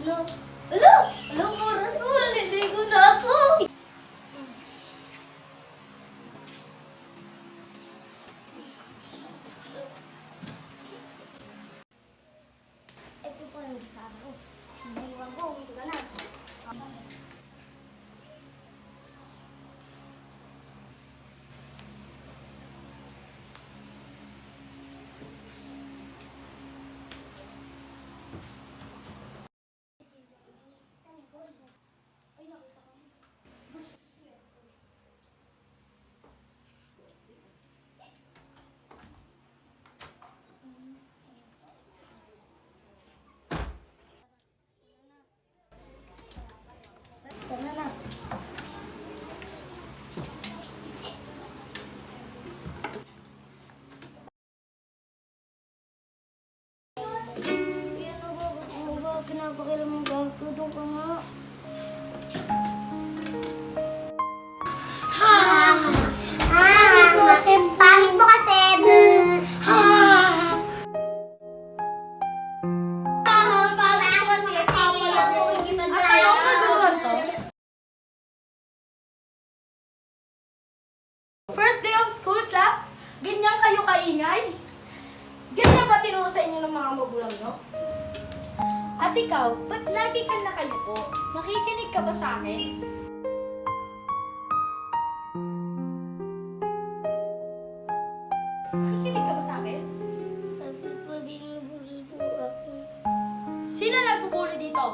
Ala! Ala! Ala, oras ko. Maliligo na ako. Ito po yung gitara ko. Naiwan ko. Ito ka na. Tama na. Ano ba? Pinapakilam mo ba? Tudong ka nga. Pangit mo kasi. First day of school, class? Ganyan kayo kaingay? Ganyan ba tinuro sa inyo ng mga magulang nyo? At ikaw, ba't lagi ka nakayuko? Nakikinig ka ba sa akin? Nakikinig ka ba sa akin? Kasi po, binubuli po ako. Sino nagbubuli dito?